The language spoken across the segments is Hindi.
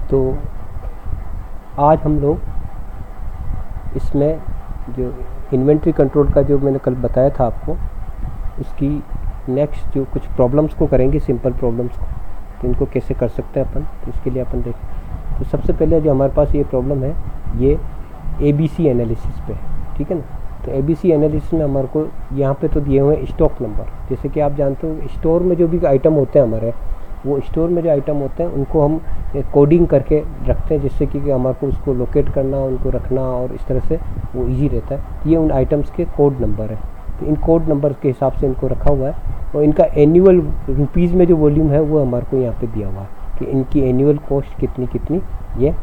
तो आज हम लोग इसमें जो इन्वेंट्री कंट्रोल का जो मैंने कल बताया था आपको, उसकी नेक्स्ट जो कुछ प्रॉब्लम्स को करेंगे, सिंपल प्रॉब्लम्स को, तो इनको कैसे कर सकते हैं अपन, तो इसके लिए अपन देखें। तो सबसे पहले जो हमारे पास ये प्रॉब्लम है ये ABC एनालिसिस पे, ठीक है ना। तो ABC एनालिसिस में हमारे को यहाँ पे तो दिए हुए हैं स्टॉक नंबर। जैसे कि आप जानते हो स्टोर में जो भी आइटम होते हैं हमारे, वो स्टोर में जो आइटम होते हैं उनको हम कोडिंग करके रखते हैं, जिससे कि हमारे को उसको लोकेट करना, उनको रखना और इस तरह से वो इजी रहता है। ये उन आइटम्स के कोड नंबर है, तो इन कोड नंबर के हिसाब से इनको रखा हुआ है। और इनका एनुअल रुपीज़ में जो वॉल्यूम है वो हमारे को यहाँ पे दिया हुआ है कि इनकी एनुअल कॉस्ट कितनी कितनी ये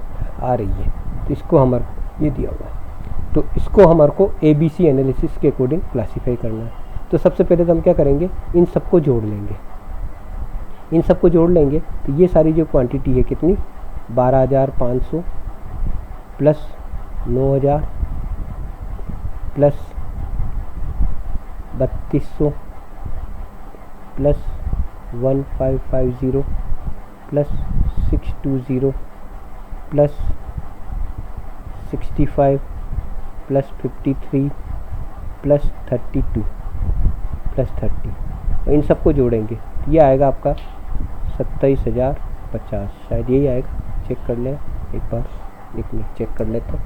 आ रही है। तो इसको हमारे को ये दिया हुआ है, तो इसको हमारे को ABC एनालिसिस के अकॉर्डिंग क्लासीफाई करना है। तो सबसे पहले तो हम क्या करेंगे, इन सबको जोड़ लेंगे। इन सबको जोड़ लेंगे तो ये सारी जो क्वांटिटी है कितनी, 12,500 plus 9,000 plus 3,200 plus 1,550 plus 620 plus 65 plus 53 plus 32 plus 30, और इन सबको जोड़ेंगे ये आएगा आपका 27,050, शायद यही आएगा। चेक कर लें एक बार, एक मिनट चेक कर लेते हैं।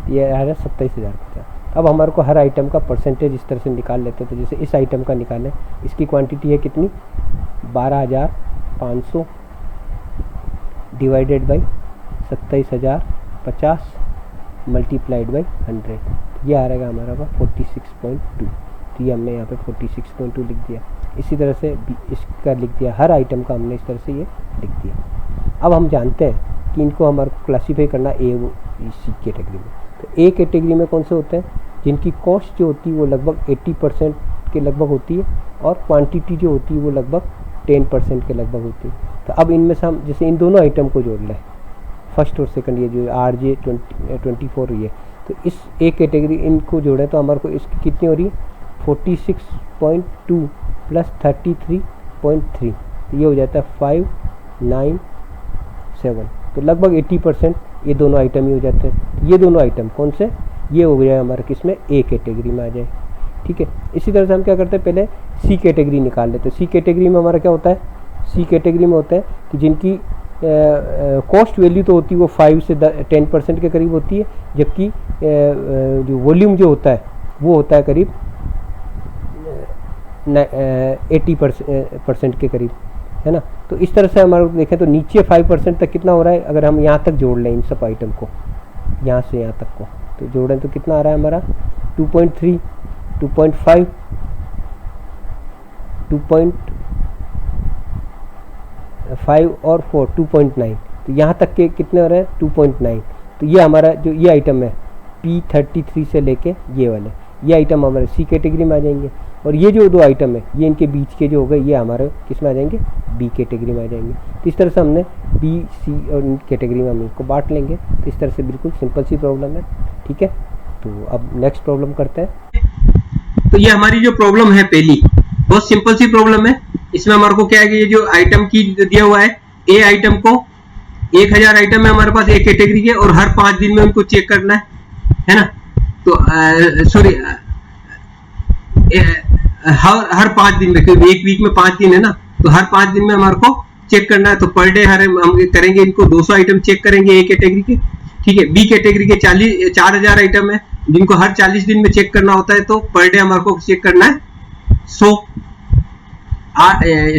ये आ रहा है 27,050। अब हमारे को हर आइटम का परसेंटेज इस तरह से निकाल लेते हैं। तो जैसे इस आइटम का निकालें, इसकी क्वांटिटी है कितनी, 12,500 डिवाइडेड बाई 27,050 मल्टीप्लाइड बाई 100, ये आ रहेगा हमारा 46.2। तो ये हमने यहाँ पे 46.2 लिख दिया। इसी तरह से इसका लिख दिया, हर आइटम का हमने इस तरह से ये लिख दिया। अब हम जानते हैं कि इनको हमारे को क्लासीफाई करना ABC कैटेगरी में। तो A कैटेगरी में कौन से होते हैं, जिनकी कॉस्ट जो होती है वो लगभग 80% के लगभग होती है और क्वांटिटी जो होती है वो लगभग 10% के लगभग होती है। तो अब इनमें से हम जैसे इन दोनों आइटम को जोड़ लें, फर्स्ट और सेकंड, ये जो RJ 24 ये, तो इस A कैटेगरी इनको जोड़ें तो हमारे को इसकी कितनी हो रही है, 46.2 प्लस 33.3, तो ये हो जाता है 597। तो लगभग 80% ये दोनों आइटम ही हो जाते हैं। ये दोनों आइटम कौन से, ये हो गया हमारा किसमें, A कैटेगरी में आ जाए, ठीक है। इसी तरह से हम क्या करते हैं, पहले C कैटेगरी निकाल लेते हैं। C कैटेगरी में हमारा क्या होता है, C कैटेगरी में होता है कि जिनकी कॉस्ट वैल्यू तो होती है वो 5 से 10% के करीब होती है, जबकि जो वॉल्यूम जो होता है वो होता है करीब 80% के करीब, है ना। तो इस तरह से हमारे देखें तो नीचे 5% तक कितना हो रहा है, अगर हम यहाँ तक जोड़ लें इन सब आइटम को, यहाँ से यहाँ तक को तो जोड़ें तो कितना आ रहा है हमारा 2.3, 2.5, 2.5 और 4, 2.9। तो यहाँ तक के कितने हो रहे हैं, 2.9। तो ये हमारा जो ये आइटम है P33 से लेके ये वाले, ये आइटम हमारे C कैटेगरी में आ जाएंगे। और ये जो दो आइटम है ये इनके बीच के जो हो गए, ये हमारे किस में आ जाएंगे, B कैटेगरी में आ जाएंगे। तो इस तरह से हमने B, C और कैटेगरी में हम इनको बांट लेंगे। तो इस तरह से बिल्कुल सिंपल सी प्रॉब्लम है, ठीक है। तो अब नेक्स्ट प्रॉब्लम करते हैं। तो ये हमारी जो प्रॉब्लम है पहली, बहुत सिंपल सी प्रॉब्लम है। इसमें हमारे को क्या है कि ये जो आइटम की दिया हुआ है, A आइटम को 1000 आइटम है हमारे पास A कैटेगरी के, और हर 5 दिन में उनको चेक करना है ना। तो सॉरी, हर 5 दिन में, क्योंकि एक वीक में 5 दिन है ना, तो हर 5 दिन में हमारे को चेक करना है। तो पर डे हम करेंगे इनको 200 आइटम चेक करेंगे A कैटेगरी के, ठीक है। B कैटेगरी के 4000 आइटम है जिनको हर 40 दिन में चेक करना होता है, तो पर डे हमारे को चेक करना है 100।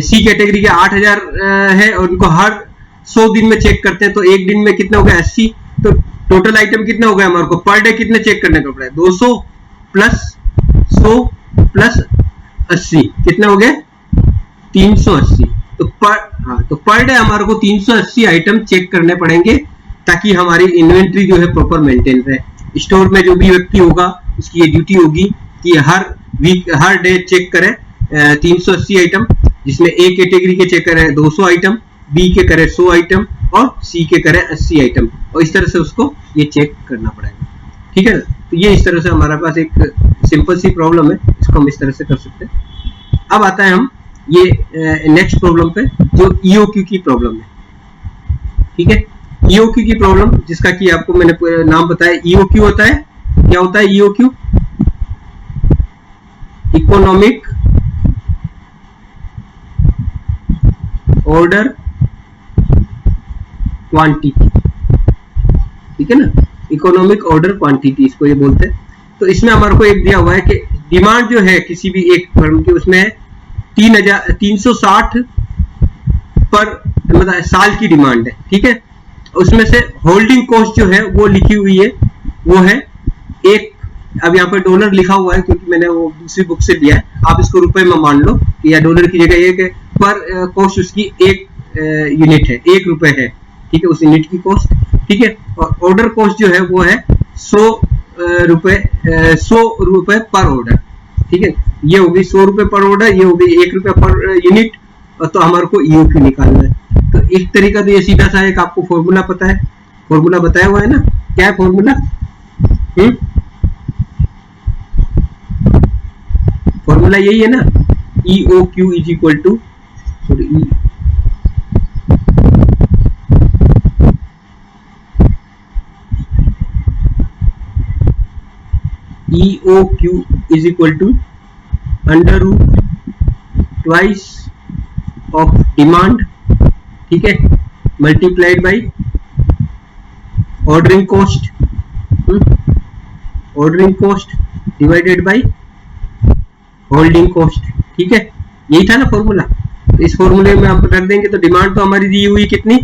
C कैटेगरी के 8000 है और उनको हर 100 दिन में चेक करते हैं, तो एक दिन में कितना हो गया 80। तो टोटल आइटम कितना हो गया हमारे को, पर डे कितने चेक करने को पड़ा है, 200 प्लस 100 प्लस 80, कितना हो गया 380। तो पर डे हमारे को 380 आइटम चेक करने पड़ेंगे ताकि हमारी इन्वेंट्री जो है प्रॉपर मेंटेन रहे। स्टोर में जो भी व्यक्ति होगा उसकी ये ड्यूटी होगी कि हर वीक हर डे चेक करे 380 आइटम, जिसमें ए कैटेगरी के चेक करे 200 आइटम, बी के करे 100 आइटम और सी के करे 80 आइटम, और इस तरह से उसको ये चेक करना पड़ेगा। ठीक है, तो ये इस तरह से हमारे पास एक सिंपल सी प्रॉब्लम है, इसको हम इस तरह से कर सकते हैं। अब आता है हम ये नेक्स्ट प्रॉब्लम पे जो ईओक्यू की प्रॉब्लम है। ठीक है, ईओक्यू की प्रॉब्लम जिसका कि आपको मैंने नाम बताया, ईओक्यू होता है, क्या होता है ईओक्यू? Economic order quantity. ठीक है ना, इकोनॉमिक ऑर्डर क्वांटिटी इसको ये बोलते हैं। तो इसमें हमारे को एक दिया हुआ है कि डिमांड जो है किसी भी एक फर्म की, उसमें 360 पर मतलब साल की डिमांड है। ठीक है, उसमें से होल्डिंग कॉस्ट जो है वो लिखी हुई है, वो है एक, अब यहाँ पर डॉलर लिखा हुआ है क्योंकि मैंने वो दूसरी बुक से लिया है, आप इसको रुपए में मान लो कि या डॉलर की जगह एक पर कॉस्ट उसकी एक यूनिट है, 1 रुपए है। ठीक है, उस यूनिट की कॉस्ट। ठीक है, और ऑर्डर कॉस्ट जो है वो है 100 रुपए पर ऑर्डर। ठीक है, ये होगी 100 रुपए पर ऑर्डर, ये होगी 1 रुपया पर यूनिट, तो हमारे को ईओक्यू निकालना है। तो इस तरीका तो ये सीधा सा एक आपको फॉर्मूला पता है, फॉर्मूला बताया हुआ है ना, क्या है फॉर्मूला? फॉर्मूला यही है ना, EOQ is equal to EOQ is equal to under root twice of demand, ठीक है, multiplied by ordering cost, ordering cost divided by holding cost. ठीक है, यही था ना फॉर्मूला। तो इस फॉर्मूले में आप रख देंगे तो डिमांड तो हमारी दी हुई कितनी,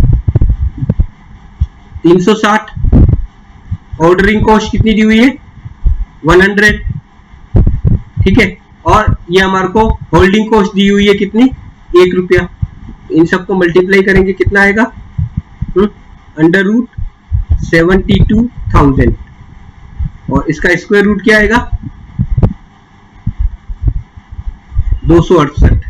360, ऑर्डरिंग कॉस्ट कितनी दी हुई है, 100। ठीक है, और ये हमारे को होल्डिंग कॉस्ट दी हुई है कितनी, 1 रुपया। इन सबको मल्टीप्लाई करेंगे कितना आएगा, अंडर रूट 72,000, और इसका स्क्वायर रूट क्या आएगा, 268।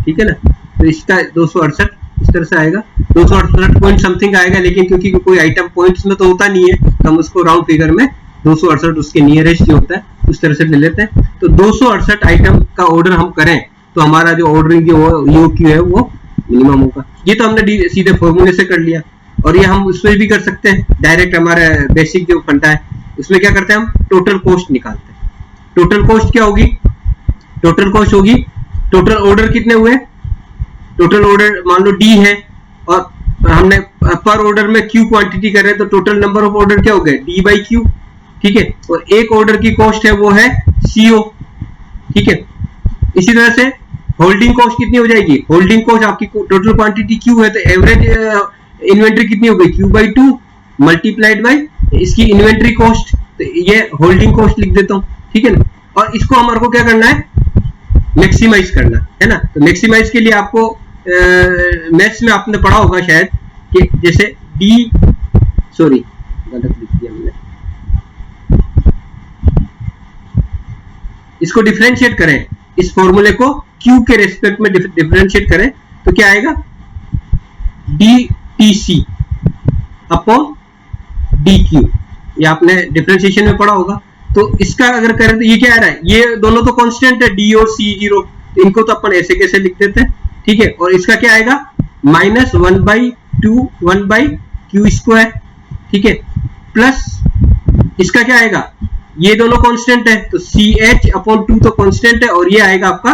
ठीक है ना, तो इसका 268 इस तरह से आएगा, 268 पॉइंट समथिंग आएगा, लेकिन क्योंकि कोई आइटम पॉइंट्स में तो होता नहीं है तो हम उसको राउंड फिगर में 268 उसके नियरेस्ट जो होता है उस तरह से ले लेते हैं। तो 268 आइटम का ऑर्डर हम करें तो हमारा जो ऑर्डरिंग जो ईओक्यू है वो मिनिमम होगा। ये तो हमने सीधे फॉर्मूले से कर लिया, और ये हम उसमें भी कर सकते हैं डायरेक्ट, हमारा बेसिक जो फंडा है उसमें क्या करते हैं, हम टोटल कॉस्ट निकालते हैं। टोटल कॉस्ट क्या होगी, टोटल कॉस्ट होगी टोटल ऑर्डर कितने हुए, टोटल ऑर्डर मान लो डी है और हमने पर ऑर्डर में क्यू क्वांटिटी कर रहे हैं, तो टोटल नंबर ऑफ ऑर्डर क्या हो गए, डी बाई क्यू। ठीक है, और एक ऑर्डर की कॉस्ट है वो है सीओ। ठीक है, इसी तरह से होल्डिंग कॉस्ट कितनी हो जाएगी, होल्डिंग कॉस्ट आपकी टोटल क्वांटिटी क्यू है तो एवरेज इन्वेंट्री कितनी हो गई, क्यू बाई 2 मल्टीप्लाइड बाई इसकी इन्वेंट्री कॉस्ट, तो ये होल्डिंग कॉस्ट लिख देता हूं। ठीक है ना, और इसको हमारे को क्या करना है, मैक्सिमाइज करना है ना। तो मैक्सिमाइज के लिए आपको मैथ्स में आपने पढ़ा होगा शायद कि जैसे डी, सॉरी गलत लिख दिया मैंने, इसको डिफरेंशिएट करें, इस फॉर्मूले को Q के रेस्पेक्ट में डिफरेंशिएट करें तो क्या आएगा, DTC अपॉन DQ, ये आपने डिफरेंशिएशन में पढ़ा होगा। तो इसका अगर करें तो ये क्या आ रहा है, ये दोनों तो कांस्टेंट है D और C0, तो इनको तो अपन ऐसे कैसे लिख देते हैं। ठीक है, और इसका क्या आएगा, -1/2 1/Q²। ठीक है, प्लस इसका क्या आएगा, ये दोनों कांस्टेंट है तो CH अपॉन 2 तो कांस्टेंट है, और ये आएगा आपका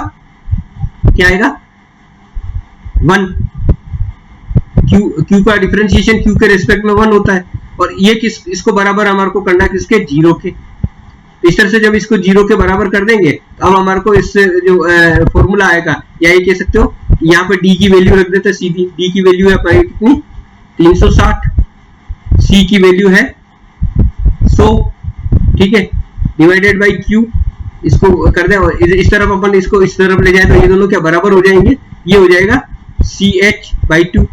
क्या आएगा 1, Q का डिफरेंशिएशन Q के रेस्पेक्ट में 1 होता है, और ये इसको बराबर हमारे को करना है किसके, 0 के। इस तरह से जब इसको 0 के बराबर कर देंगे तो अब हमारे को इससे जो फॉर्मूला आएगा, या ये कह सकते हो यहाँ पे D की वैल्यू रख देते हैं सीधी, D की वैल्यू है अपनी कितनी 360, C की वैल्यू है 100। ठीक है, डिवाइडेड बाई Q, इसको कर दे और इस तरफ अपन इसको इस तरफ ले जाए तो ये दोनों क्या बराबर हो जाएंगे, ये हो जाएगा CH/2,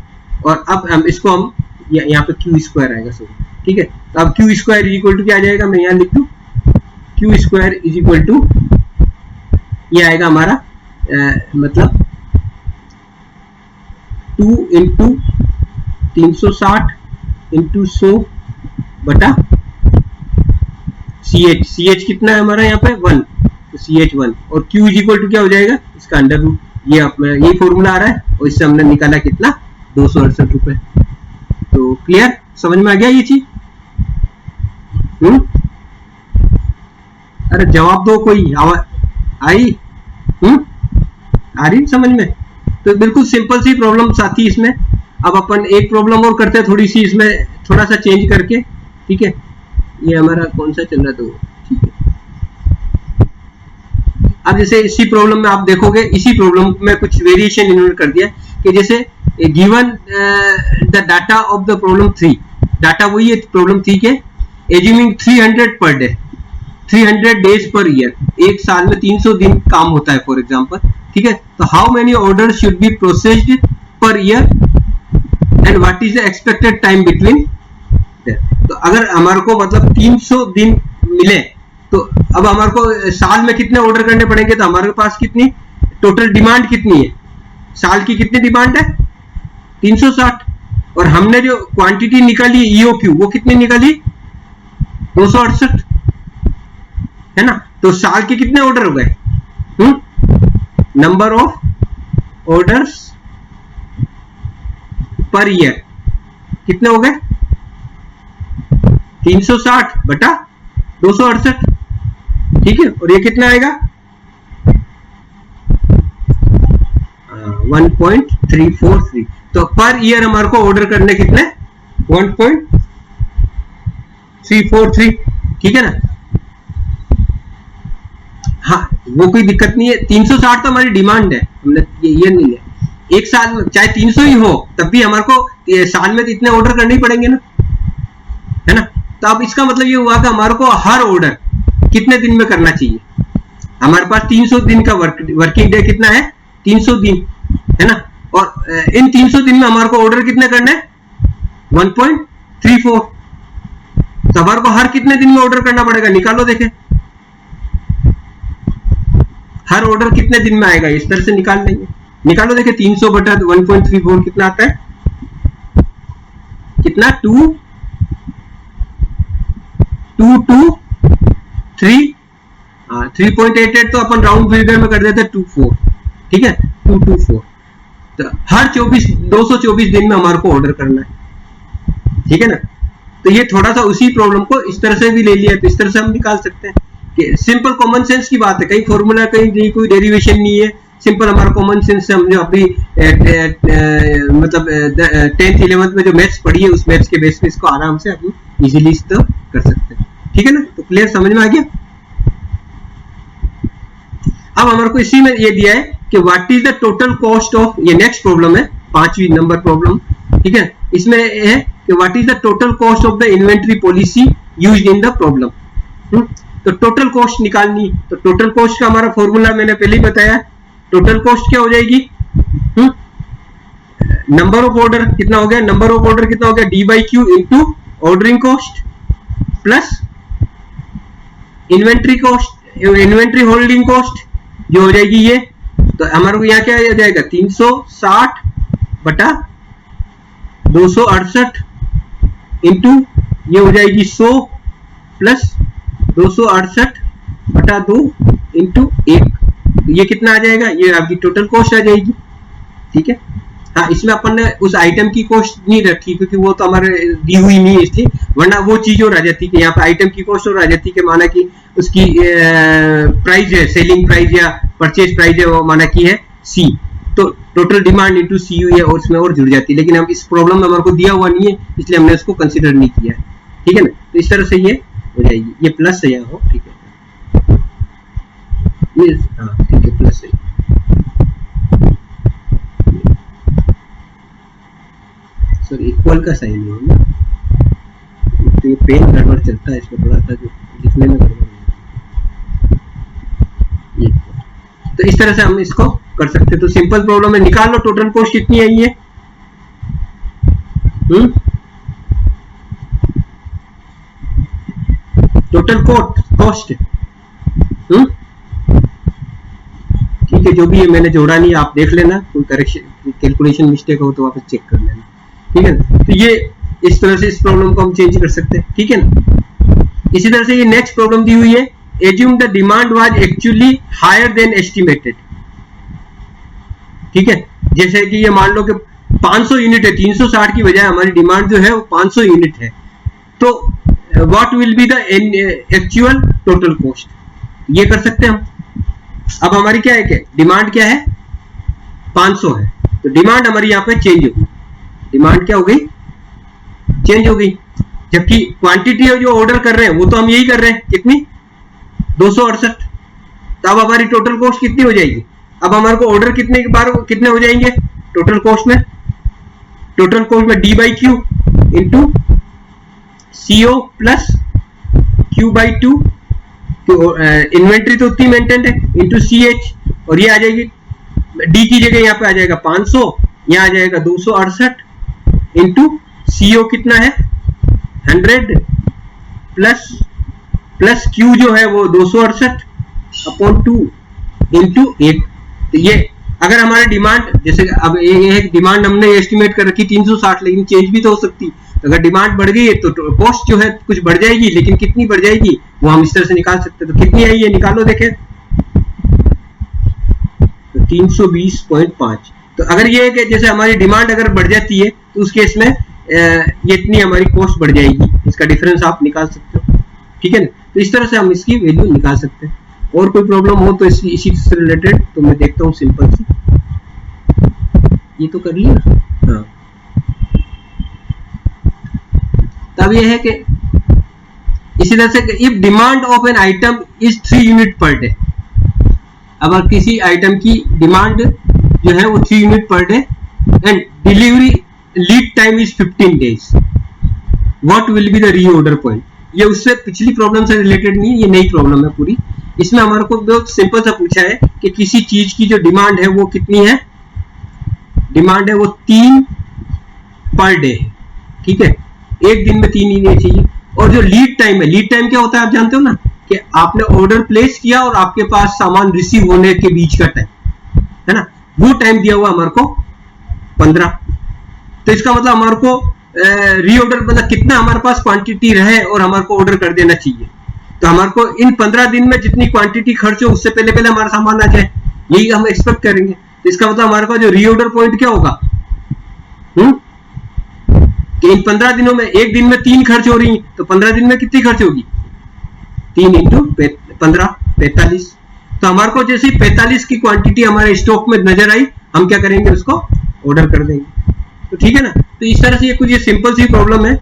और अब हम इसको हम यहाँ पे Q² आएगा। सो ठीक है। तो अब Q square is equal to क्या आ जाएगा, मैं यहाँ लिख दूं, Q square is equal to ये आएगा हमारा मतलब 2 इंटू 360 इंटू 100 बटा सी एच कितना है हमारा यहाँ पे 1, तो सी एच 1, और क्यू इज इक्वल टू क्या हो जाएगा इसका अंडर रूट, ये फॉर्मूला आ रहा है और इससे हमने निकाला कितना 268 रुपए। तो क्लियर, समझ में आ गया ये चीज? अरे जवाब दो, कोई आवाज आई? आ रही समझ में? तो बिल्कुल सिंपल सी प्रॉब्लम आती इसमें। अब अपन एक प्रॉब्लम और करते हैं थोड़ी सी इसमें थोड़ा सा चेंज करके, ठीक है। ये हमारा कौन सा चल रहा था, ठीक है। अब जैसे इसी प्रॉब्लम में आप देखोगे, इसी प्रॉब्लम में कुछ वेरिएशन इन्होंने कर दिया कि जैसे given the data of the problem 3, data वही है प्रॉब्लम 3 के, assuming 300 per day, 300 days per year, एक साल में 300 दिन काम होता है फॉर एग्जांपल, ठीक है। तो how many order should be processed per year and what is the expected time between. तो अगर हमारे को मतलब 300 दिन मिले तो अब हमारे को साल में कितने ऑर्डर करने पड़ेंगे, तो हमारे पास कितनी टोटल डिमांड कितनी है, साल की कितनी डिमांड है 360, और हमने जो क्वांटिटी निकाली ईओक्यू वो कितनी निकाली 268, है ना। तो साल के कितने ऑर्डर हो गए, number of orders per year कितने हो गए 360 बटा 268, ठीक है। और ये कितना आएगा 1.343। तो पर ईयर हमारे को ऑर्डर करने कितने 1.343, ठीक है ना। हाँ वो कोई दिक्कत नहीं है, 360 तो हमारी डिमांड है, हमने ये नहीं है, एक साल में चाहे 300 ही हो तब भी हमारे को साल में तो इतने ऑर्डर करने ही पड़ेंगे ना, है ना। तो अब इसका मतलब ये हुआ कि हमारे को हर ऑर्डर कितने दिन में करना चाहिए, हमारे पास 300 दिन का वर्किंग डे कितना है 300 दिन, है ना। और इन 300 दिन में हमारे को ऑर्डर कितने करने 1.34, तो हमारे को हर कितने दिन में ऑर्डर करना पड़ेगा, निकालो देखें हर ऑर्डर कितने दिन में आएगा, इस तरह से निकाल लेंगे, निकालो देखें 300 बटा 1.34 कितना आता है, कितना 3.88, तो अपन राउंड फिगर में कर देते 24, ठीक है 224। तो हर 224 दिन में हमारे को ऑर्डर करना है, ठीक है ना। तो ये थोड़ा सा उसी प्रॉब्लम को इस तरह से भी ले लिया, तो इस तरह से हम निकाल सकते हैं कि सिंपल कॉमन सेंस की बात है, कहीं फॉर्मूला कहीं कोई डेरिवेशन नहीं है, सिंपल हमारा कॉमन सेंस से हमने अपनी मतलब 10th 11th में जो मैथ्स पढ़ी है उस मैथ्स के बेस पे इसको आराम से हम इजीली कर सकते हैं, ठीक है ना। तो क्लियर, समझ में आ गया। अब हमारे को इसी में ये दिया है कि what is the total cost of, ये नेक्स्ट प्रॉब्लम है 5वीं नंबर प्रॉब्लम, ठीक है। इसमें है कि what is the total cost of the inventory policy used in the problem. तो टोटल कॉस्ट निकालनी, तो टोटल कॉस्ट का हमारा फॉर्मूला मैंने पहले ही बताया, टोटल कॉस्ट क्या हो जाएगी, नंबर ऑफ ऑर्डर कितना हो गया, नंबर ऑफ ऑर्डर कितना हो गया D by Q into ordering cost plus inventory cost, inventory holding cost जो हो जाएगी ये, तो हमारे को यहाँ क्या आ जाएगा 360 बटा 268 इंटू ये हो जाएगी 100 प्लस 268 बटा 2 इंटू 1, ये कितना आ जाएगा, ये आपकी टोटल कॉस्ट आ जाएगी, ठीक है। हाँ इसमें अपन ने उस आइटम की कॉस्ट नहीं रखी क्योंकि वो तो हमारे दी हुई नहीं है इसलिए, वरना वो चीज और आ जाती कि यहाँ पे आइटम की कॉस्ट और आ जाती कि माना कि उसकी प्राइस है, सेलिंग प्राइस या परचेज प्राइस है वो माना की है सी, तो total demand into C U है और उसमें और जुड़ जाती है, लेकिन हम इस प्रॉब्लम में हमारे को दिया हुआ नहीं है इसलिए हमने उसको कंसिडर नहीं किया है, ठीक है ना। तो इस तरह से ये हो जाएगी, ये प्लस है यहाँ हो, ठीक है ये, हाँ ठीक है प्लस है, सॉरी इक्वल का साइन है ना, तो ये पेन गड़बड़ चलता है इसमें थोड़ा सा, जो लिखने में गड़बड़ ये, तो इस तरह से हम इसको कर सकते हैं। तो सिंपल प्रॉब्लम है, निकाल लो टोटल कॉस्ट कितनी आई है, टोटल कॉस्ट। ठीक है, जो भी है मैंने जोड़ा नहीं, आप देख लेना, कोई करेक्शन कैलकुलेशन मिस्टेक हो तो वापस चेक कर लेना। ठीक है ना, तो ये इस तरह से इस प्रॉब्लम को हम चेंज कर सकते हैं। ठीक है ना, इसी तरह से ये नेक्स्ट प्रॉब्लम दी हुई है, assume the demand was actually higher than estimated. ठीक है, जैसे कि ये मान लो कि 500 यूनिट है, 360 की बजाय हमारी डिमांड जो है वो 500 यूनिट है, तो what will be the actual total cost, ये कर सकते हैं हम। अब हमारी क्या है, कि डिमांड क्या है 500 है, तो डिमांड हमारी यहाँ पे चेंज होगी, डिमांड क्या हो गई, चेंज हो गई, जबकि क्वांटिटी जो ऑर्डर कर रहे हैं वो तो हम यही कर रहे हैं, कितनी 268, तो अब हमारी टोटल कॉस्ट कितनी हो जाएगी, अब हमारे को ऑर्डर कितने के बार कितने हो जाएंगे टोटल कॉस्ट में, टोटल कॉस्ट में D by Q into CO plus Q by 2, inventory तो उतनी मेंटेन है, इंटू CH, और ये आ जाएगी D की जगह यहाँ पे आ जाएगा 500, यहाँ आ जाएगा 268 इंटू CO कितना है 100 प्लस Q जो है वो 268 अपॉन 2 इंटू 8। तो ये अगर हमारा डिमांड, जैसे अब ये डिमांड हमने एस्टिमेट कर रखी 360, लेकिन चेंज भी तो हो सकती, तो अगर डिमांड बढ़ गई है तो कॉस्ट जो है कुछ बढ़ जाएगी, लेकिन कितनी बढ़ जाएगी वो हम इस तरह से निकाल सकते हैं। तो कितनी आई ये निकालो, देखें तो 320.5। तो अगर ये है कि जैसे हमारी डिमांड अगर बढ़ जाती है तो उस केस में ये इतनी हमारी कॉस्ट बढ़ जाएगी, इसका डिफरेंस आप निकाल सकते हो। ठीक है ना, तो इस तरह से हम इसकी वैल्यू निकाल सकते हैं। और कोई प्रॉब्लम हो तो इसी से रिलेटेड तो मैं देखता हूँ सिंपल सी, ये तो कर लिया। हाँ, तब ये है कि इसी तरह से if demand of an item is 3 unit per day, अगर किसी आइटम की डिमांड जो है वो 3 unit per day and delivery lead time is 15 days, what will be the reorder point. ये उससे पिछली प्रॉब्लम से रिलेटेड नहीं है, ये नई प्रॉब्लम है पूरी। इसमें हमारे को बहुत सिंपल सा पूछा है कि किसी चीज की जो डिमांड है वो कितनी है, डिमांड है वो 3 पर डे। ठीक है, एक दिन में 3 ही चाहिए, और जो लीड टाइम है, लीड टाइम क्या होता है आप जानते हो ना, कि आपने ऑर्डर प्लेस किया और आपके पास सामान रिसीव होने के बीच का टाइम है ना, वो टाइम दिया हुआ हमारे को 15। तो इसका मतलब हमारे को रीऑर्डर मतलब कितना हमारे पास क्वांटिटी रहे और हमारे को ऑर्डर कर देना चाहिए। तो हमारे को इन 15 दिन में जितनी क्वांटिटी खर्च हो उससे पहले पहले हमारा सामान आ जाए, यही हम एक्सपेक्ट करेंगे। तो इसका मतलब हमारे पास जो रीऑर्डर पॉइंट क्या होगा, कि इन 15 दिनों में एक दिन में 3 खर्च हो रही, तो 15 दिन में कितनी खर्च होगी, 3 इंटू 15 45। तो हमारे को जैसे 45 की क्वांटिटी हमारे स्टॉक में नजर आई, हम क्या करेंगे, उसको ऑर्डर कर देंगे। तो ठीक है ना, तो इस तरह से ये कुछ ये सिंपल सी प्रॉब्लम है।